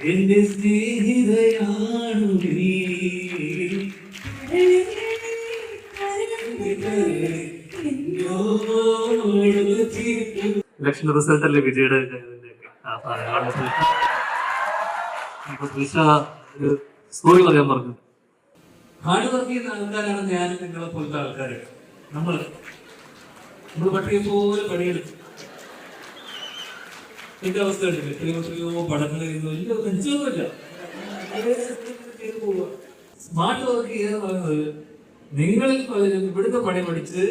എന്റെ സ്നേഹിതയാണു നീ. Election result അല്ലേ വിജയുടെ സ്റ്റോറി പറയാൻ പറഞ്ഞു. ഹാർഡ് വർക്ക് ചെയ്യുന്ന ആൾക്കാരാണ് ഞാൻ നിങ്ങളെ പോലത്തെ ആൾക്കാർ. നമ്മൾ പട്ടിയെ പോലെ പണിയെടുക്കും. എന്റെ അവസ്ഥ കണ്ടില്ല, എത്രയോ പഠനങ്ങൾ ചെയ്യുന്നു, വലിയ നെഞ്ചൊന്നുമില്ല. സ്മാർട്ട് വർക്ക് ചെയ്യുക പറയുന്നത് നിങ്ങൾ ഇവിടുത്തെ പണി പഠിച്ച്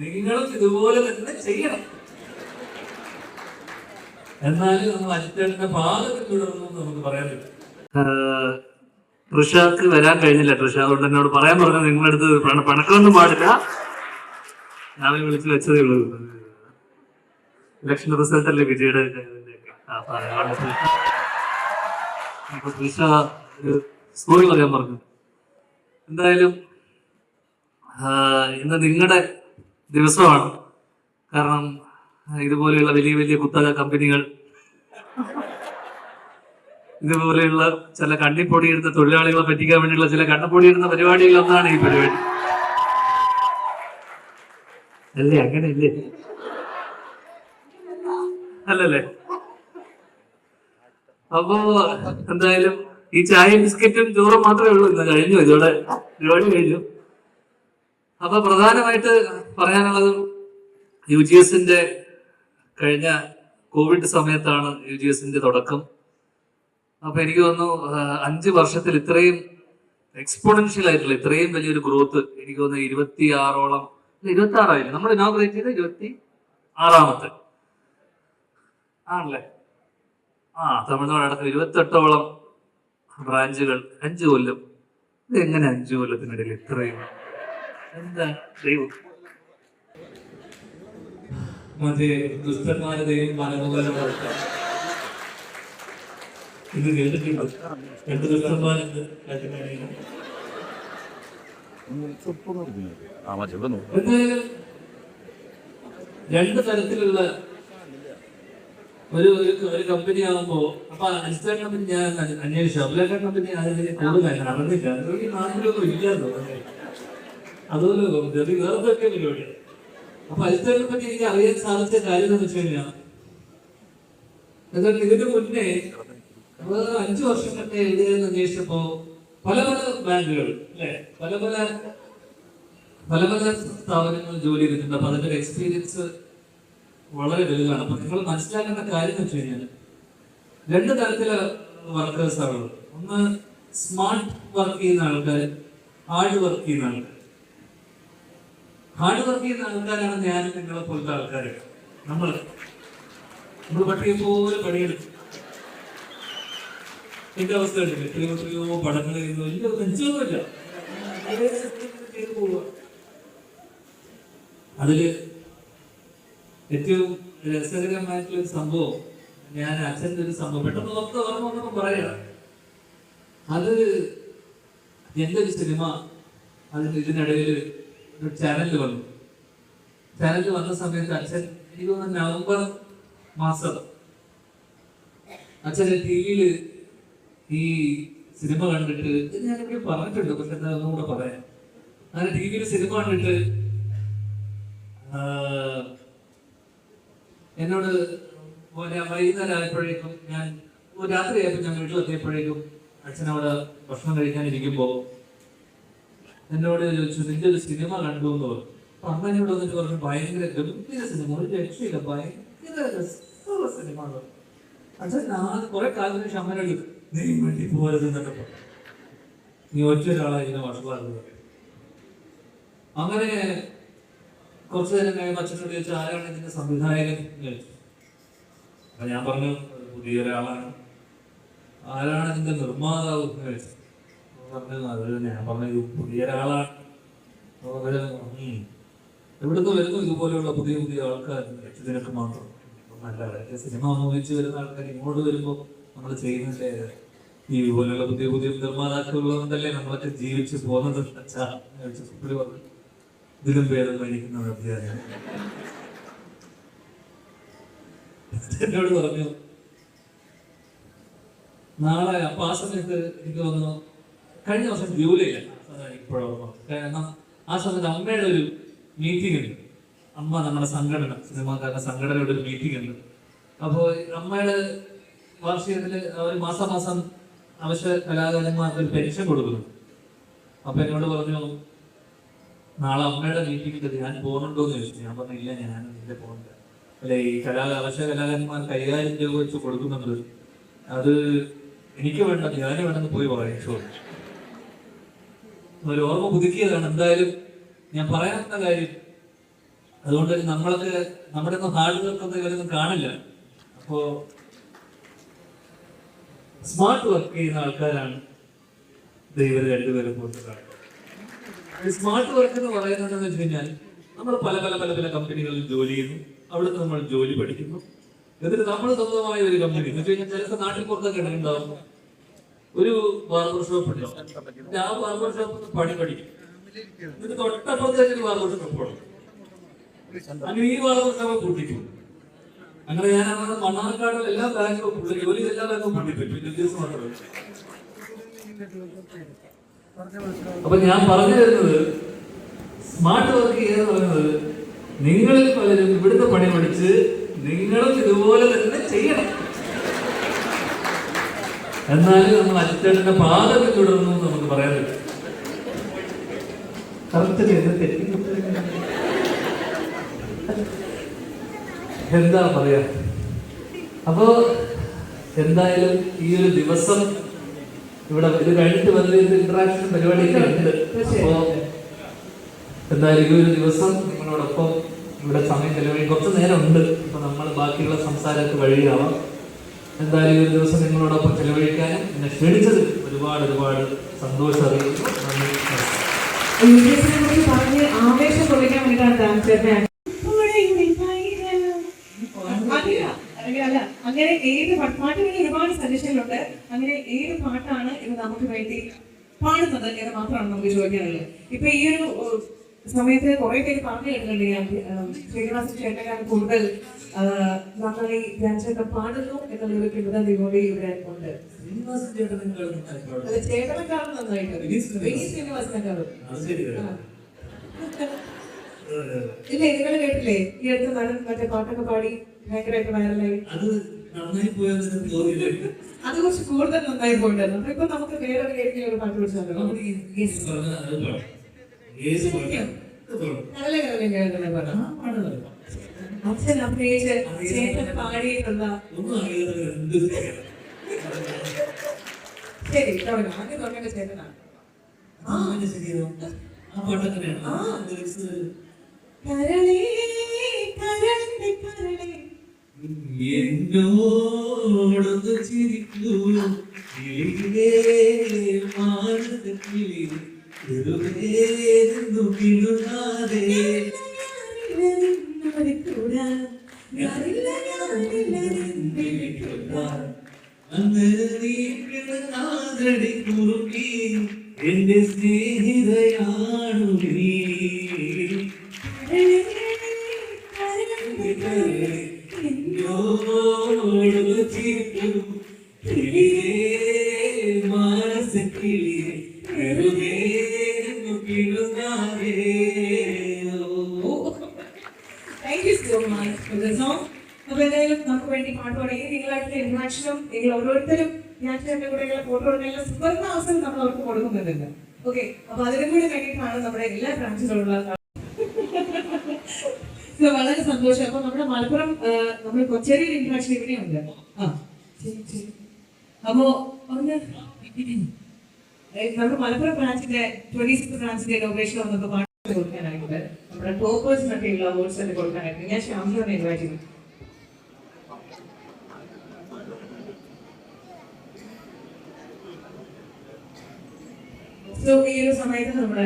നിങ്ങളും ഇതുപോലെ തന്നെ ചെയ്യണം. എന്നാലും നമ്മൾ അജിത്തേട്ടന്റെ പാതത്തിൽ തുടർന്നു നമുക്ക് പറയാൻ പറ്റും. തൃഷക്ക് വരാൻ കഴിഞ്ഞില്ല. തൃഷ അതുകൊണ്ട് എന്നോട് പറയാൻ പറഞ്ഞു, നിങ്ങളടുത്ത് പണക്കൊന്നും പാടില്ല, ഞാൻ വിളിച്ച് വെച്ചതേ ഉള്ളൂ. ഇലക്ഷൻ റിസൾട്ട് അല്ലേ വിജയുടെ തൃഷ സ്റ്റോറി പറയാൻ പറഞ്ഞു. എന്തായാലും ഇന്ന് നിങ്ങളുടെ ദിവസമാണ്. കാരണം ഇതുപോലെയുള്ള വലിയ വലിയ കുത്തക കമ്പനികൾ, ഇതുപോലെയുള്ള ചില കണ്ണിപ്പൊടിയിടുന്ന തൊഴിലാളികളെ പറ്റിക്കാൻ വേണ്ടിയുള്ള ചില കണ്ണപ്പൊടിയിടുന്ന പരിപാടികളൊന്നാണ് ഈ പരിപാടി. അല്ലേ? അങ്ങനെയല്ലേ? അല്ലല്ലേ? അപ്പോ എന്തായാലും ഈ ചായയും ബിസ്ക്കറ്റും ചോറും മാത്രമേ ഉള്ളൂ. ഇന്ന് കഴിഞ്ഞു, ഇതോടെ പരിപാടി കഴിഞ്ഞു. അപ്പൊ പ്രധാനമായിട്ട് പറയാനുള്ളത് UGSന്റെ കഴിഞ്ഞ കോവിഡ് സമയത്താണ് UGSന്റെ തുടക്കം. അപ്പൊ എനിക്ക് തോന്നുന്നു 5 വർഷത്തിൽ ഇത്രയും എക്സ്പോണൻഷ്യൽ ആയിട്ടുള്ള ഇത്രയും വലിയൊരു ഗ്രോത്ത് എനിക്ക് തോന്നുന്നു 26ഓളം 26 നമ്മൾ ഇനോഗ്രേറ്റ് ചെയ്ത് 26ാമത്തെ ആണല്ലേ? തമിഴ്നാട് അടക്കം 28ഓളം ബ്രാഞ്ചുകൾ. 5 കൊല്ലം. ഇതെങ്ങനെ 5 കൊല്ലത്തിനിടയിൽ ഇത്രയും? എന്താ ദൈവം? മറ്റേ ദുഷ്ടന്മാരുടെയും മനോഹരം ഇത് കേട്ടിട്ടുണ്ട്. 2 ദുഷ്ടന്മാരുണ്ട്. എന്തായാലും 2 തരത്തിലുള്ള ഒരു കമ്പനി ആകുമ്പോ അപ്പൊ അജിസ്റ്റർ കമ്പനി ഞാൻ അന്വേഷിച്ചു. അബ്ലേക്ക കമ്പനി അതിന് കൂടുതലായി നടന്നില്ല. നാട്ടിലൊന്നും ഇല്ലാന്നോ? അതുപോലെ വേറെ പരിപാടിയാണ്. അപ്പൊ അജിസ്റ്ററിനെ പറ്റി എനിക്ക് അറിയാൻ സാധിച്ച കാര്യം എന്ന് വെച്ച് കഴിഞ്ഞാൽ, എന്നിട്ട് ഇതിന് മുന്നേ 5 വർഷം തന്നെ എഴുതിയെന്ന് അന്വേഷിച്ചപ്പോ പല പല ബാങ്കുകൾ അല്ലെ, പല പല സ്ഥാപനങ്ങൾ ജോലി ചെയ്തിട്ടുണ്ട്. അപ്പൊ അതിന്റെ എക്സ്പീരിയൻസ് വളരെ വലുതാണ്. അപ്പൊ നിങ്ങൾ മനസ്സിലാക്കേണ്ട കാര്യം എന്ന് വെച്ച് കഴിഞ്ഞാൽ 2 തരത്തിലെ വർക്കേഴ്സ് ആണ്. ഒന്ന് സ്മാർട്ട് വർക്ക് ചെയ്യുന്ന ആൾക്കാർ, ഹാർഡ് വർക്ക് ചെയ്യുന്ന ആൾക്കാർ. ഹാർഡ് വർക്ക് ചെയ്യുന്ന ആൾക്കാരാണ് ഞാൻ നിങ്ങളെ പോലത്തെ ആൾക്കാർ. നമ്മൾ പട്ടിയെ പോലെ പണിയെടുക്കും. എന്റെ അവസ്ഥ കണ്ടില്ല, എത്രയോ പഠനങ്ങൾ ചെയ്യുന്നു, വലിയ നെഞ്ചൊന്നുമില്ല. അതില് ഏറ്റവും രസകരമായിട്ടുള്ളൊരു സംഭവം, ഞാൻ അച്ഛൻ്റെ ഒരു സംഭവം പെട്ടെന്ന് ഓർമ്മ വന്നപ്പോ പറയാം. അത് എന്റെ ഒരു സിനിമ ഇതിനിടയിൽ ഒരു ചാനലിൽ വന്നു. ചാനലിൽ വന്ന സമയത്ത് അച്ഛൻ എനിക്ക് തോന്നുന്നു നവംബർ മാസം അച്ഛൻ്റെ TV-യിൽ ഈ സിനിമ കണ്ടിട്ട്, ഞാനിവിടെ പറഞ്ഞിട്ടുണ്ട്, പക്ഷെ എന്താ ഒന്നുകൂടെ പറയാം. അങ്ങനെ TV-യിൽ സിനിമ കണ്ടിട്ട് എന്നോട് വൈകുന്നേരം ആയപ്പോഴേക്കും, ഞാൻ രാത്രിയായപ്പോൾ ഞാൻ വീട്ടിലെത്തിയപ്പോഴേക്കും അച്ഛനവിടെ ഭക്ഷണം കഴിക്കാനിരിക്കുമ്പോ എന്നോട് ചോദിച്ചു, നിന്റെ ഒരു സിനിമ കണ്ടു എന്ന് പറഞ്ഞു. അപ്പൊ അമ്മ എന്നോട് വന്നിട്ട് പറഞ്ഞു, ഭയങ്കര ഗംഭീര സിനിമ, ഒരു രക്ഷയില്ല, ഭയങ്കര രസമുള്ള സിനിമ. അച്ഛൻ കുറെ കാലത്തിന് ശേഷം അമ്മനോട് നീ വേണ്ടി പോരുത് എന്നൊക്കെ പറഞ്ഞു. നീ ഒറ്റൊരാളായി ഇതിനെ വഷളാക്കുന്നത്. അങ്ങനെ കുറച്ചു നേരം കഴിയുമ്പോൾ അച്ഛനോട് ചോദിച്ചു, ആരാണ് ഇതിന്റെ സംവിധായകൻ എന്ന് ചോദിച്ചു. അപ്പൊ ഞാൻ പറഞ്ഞു, പുതിയൊരാളാണ്. ആരാണ് ഇതിന്റെ നിർമ്മാതാവ് എന്ന് ചോദിച്ചു. ഞാൻ പറഞ്ഞു, പുതിയൊരാളാണ്. എവിടുന്ന് വരുന്നു ഇതുപോലെയുള്ള പുതിയ പുതിയ ആൾക്കാർ? ഇതിനൊക്കെ മാത്രം നല്ല സിനിമ അനുഭവിച്ച് വരുന്ന ആൾക്കാർ ഇങ്ങോട്ട് വരുമ്പോൾ നമ്മൾ ചെയ്യുന്നതിന്റെ ഇതുപോലെയുള്ള പുതിയ പുതിയ നിർമ്മാതാക്കളുള്ളതുകൊണ്ടല്ലേ നമ്മളൊക്കെ ജീവിച്ച് പോകുന്നത്. സുപ്രി പറഞ്ഞു, ഇതിലും പേര് കഴിക്കുന്ന അധ്യായം. എന്നോട് പറഞ്ഞു നാളെ. അപ്പൊ ആ സമയത്ത് എനിക്ക് തോന്നുന്നു കഴിഞ്ഞ വർഷം ജൂലൈയിലാണ് ഇപ്പോഴോർമ്മ. കാരണം ആ സമയത്ത് അമ്മയുടെ ഒരു മീറ്റിംഗ് ഉണ്ട്. അമ്മ നമ്മുടെ സംഘടന, സിനിമാക്കാരുടെ സംഘടനയുടെ ഒരു മീറ്റിംഗ് ഉണ്ട്. അപ്പോൾ അമ്മയുടെ വാർഷികത്തില് അവർ മാസം അവശ്യ കലാകാരന്മാർക്ക് ഒരു പെൻഷൻ കൊടുക്കുന്നു. അപ്പൊ എന്നോട് പറഞ്ഞു നാളെ അമ്മയുടെ മീറ്റിംഗിൽ ഞാൻ പോകുന്നുണ്ടോ എന്ന് ചോദിച്ചു. ഞാൻ പറഞ്ഞില്ല, ഞാൻ ഇതിന്റെ പോകുന്നില്ല. അല്ലെ, ഈ അവശ്യ കലാകാരന്മാർക്ക് 5000 രൂപ വെച്ച് കൊടുക്കുന്നുണ്ട്, അത് എനിക്ക് വേണ്ട, ഞാൻ വേണമെന്ന് പോയി പറയും. ഒരു ഓർമ്മ പുതുക്കിയതാണ്. എന്തായാലും ഞാൻ പറയാനുള്ള കാര്യം, അതുകൊണ്ട് നമ്മളൊക്കെ നമ്മുടെ ഒന്നും ഹാർഡ് വർക്കൊന്നും ഇവരൊന്നും കാണില്ല. അപ്പോ സ്മാർട്ട് വർക്ക് ചെയ്യുന്ന ആൾക്കാരാണ് ഇവർ രണ്ടുപേരും കൂടുതലാണ്. സ്മാർട്ട് വർക്ക് എന്ന് പറയുന്നത് എന്ന് വെച്ച് കഴിഞ്ഞാൽ നമ്മൾ പല പല പല പല കമ്പനികളിൽ ജോലി ചെയ്യുന്നു, അവിടുന്ന് നമ്മൾ ജോലി പഠിക്കുന്നു, എന്നിട്ട് നമ്മൾ സ്വന്തമായ ഒരു കമ്പനി എന്ന് വെച്ച് കഴിഞ്ഞാൽ ചിലപ്പോൾ നാട്ടിൽ പുറത്തൊക്കെ ഉണ്ടാവും ഒരു ബാർബർ ഷോപ്പ് ഉണ്ടാവും. ആ ബാർബർ ഷോപ്പ് പണി പഠിക്കും, എന്നിട്ട് തൊട്ടപ്പുറത്തേക്ക് ഒരു ബാർബർ ഷോപ്പ് പോകണം, അങ്ങനെ ഈ ബാർബർ ഷോപ്പ് കൂട്ടിക്കും. അങ്ങനെ ഞാൻ അങ്ങനെ മണ്ണാർക്കാട് എല്ലാ ബാങ്കും ജോലി എല്ലാ ബാങ്കും കൂട്ടിപ്പോയി. മാത്രമേ. അപ്പൊ ഞാൻ പറഞ്ഞു തരുന്നത്, സ്മാർട്ട് വർക്ക് ചെയ്യുക പറയുന്നത് നിങ്ങളിൽ പലരും ഇവിടുത്തെ പണി പഠിച്ച് നിങ്ങളും ഇതുപോലെ തന്നെ ചെയ്യണം. എന്നാലും നമ്മൾ അച്ഛന്റെ പാത പിന്തുടർന്നു നമുക്ക് പറയാൻ പറ്റും. എന്താ പറയാ. അപ്പോ എന്തായാലും ഈ ഒരു ദിവസം ഇവിടെ ഇത് കഴിഞ്ഞിട്ട് വലിയൊരു ഇന്ററാക്ഷൻ പരിപാടിയൊക്കെ ഉണ്ട്. അപ്പോ എന്തായാലും ഈ ഒരു ദിവസം നിങ്ങളോടൊപ്പം ഇവിടെ സമയം ചെലവഴിക്കും. കുറച്ച് നേരം ഉണ്ട്. അപ്പൊ നമ്മൾ ബാക്കിയുള്ള സംസാരമൊക്കെ വഴിയാവാം. എന്തായാലും ഈ ഒരു ദിവസം നിങ്ങളോടൊപ്പം ചെലവഴിക്കാനും എന്നെ ക്ഷണിച്ചത് ഒരുപാട് ഒരുപാട് സന്തോഷം അറിയിക്കുന്നു. പറഞ്ഞ് ആവേശം കൊള്ളിക്കാൻ വേണ്ടിയിട്ടാണ്. അങ്ങനെ ഏത് പാട്ടുകളിൽ ഒരുപാട് സജഷനുണ്ട്. അങ്ങനെ ഏത് പാട്ടാണ് ഇത് നമുക്ക് വേണ്ടി പാടുന്നത് എന്ന് മാത്രമാണ് നമുക്ക് ചോദിക്കാനുള്ളത്. ഇപ്പൊ ഈ ഒരു സമയത്ത് കുറെ പേര് പറഞ്ഞു കേട്ടിട്ടുണ്ട്, ശ്രീനിവാസൻ ചേട്ടനാണ് കൂടുതൽ നന്നായി ധ്യാനചേട്ടൻ പാടുന്നു എന്നുള്ളൊരു കിംവദന്തി കൂടി ഇവിടെ ഉണ്ട്. ചേട്ടനെക്കാളും നന്നായിട്ട് ശ്രീനിവാസനെക്കാളും ഇല്ലേ? നിങ്ങൾ കേട്ടില്ലേ ഈ അടുത്ത് നടൻ മറ്റേ പാട്ടൊക്കെ പാടി ഭയങ്കരമായിട്ട് വൈറലായി? അത് കുറച്ച് കൂടുതൽ നന്നായി പോയിട്ടുണ്ടായിരുന്നു. അപ്പൊ ഇപ്പൊ നമുക്ക് വേറൊരു ഏതെങ്കിലും ഒരു പാട്ട് പിടിച്ചാലോ? അച്ഛൻ അഭിനയിച്ച് ചേട്ടൻ പാടിയിട്ടുള്ള ശരി തുടങ്ങാം. ആദ്യം തുടങ്ങേണ്ട ചേട്ടനാണ്. കരളേ കരളിന്റെ കരളേ എന്നോടൊന്ന് ചിരിക്കൂ മാനസക്കിളി കുറുക്കി എന്റെ സ്നേഹിതയാണു നീ. അപ്പൊ എന്തായാലും നമുക്ക് വേണ്ടി പാട്ട് പാടി നിങ്ങളായിട്ടുള്ള ഇന്ററാക്ഷനും നിങ്ങൾ ഓരോരുത്തരും ഞാൻ കൂടെയുള്ള ഫോട്ടോ എടുക്കാനുള്ള സുവർണ്ണ അവസരം നമ്മൾ അവർക്ക് കൊടുക്കുന്നുണ്ട്. ഓക്കെ, അപ്പൊ അതിനും കൂടി വേണ്ടിയിട്ടാണ് നമ്മുടെ എല്ലാ ബ്രാഞ്ചിലുള്ള വളരെ സന്തോഷം. അപ്പൊ നമ്മുടെ മലപ്പുറം നമ്മുടെ കൊച്ചേരിയുടെ ഇന്ററാക്ഷൻ ഇവിടെയുണ്ട്. അപ്പോ ഒന്ന് നമ്മുടെ മലപ്പുറം ബ്രാഞ്ചിന്റെ 26th ബ്രാഞ്ചിന്റെ ഇനോഗ്രേഷൻ വന്നപ്പോൾ പാട്ട് കൊടുക്കാനായിട്ട് നമ്മുടെ ടോപ്പേഴ്സിനൊക്കെയുള്ള അവാർഡ്സ് ഒക്കെ കൊടുക്കാനായിട്ട് ഞാൻ ശ്യാമിനെ ഇൻവൈറ്റ് ചെയ്തു. ഈ ഒരു സമയത്ത് നമ്മുടെ